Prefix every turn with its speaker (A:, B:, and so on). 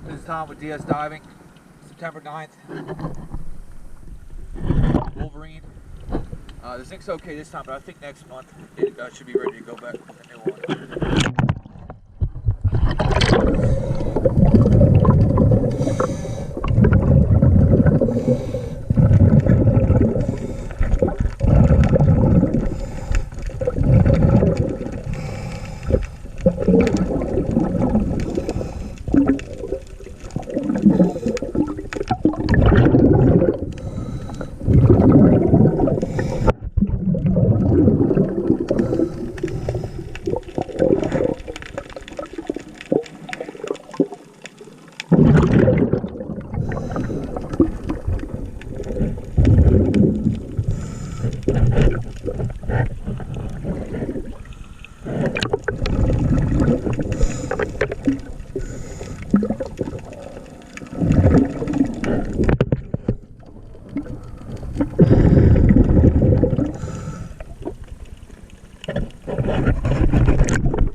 A: This is Tom with DS Diving, September 9th. Wolverine. The zinc's okay this time, but I think next month it should be ready to go back with a new one.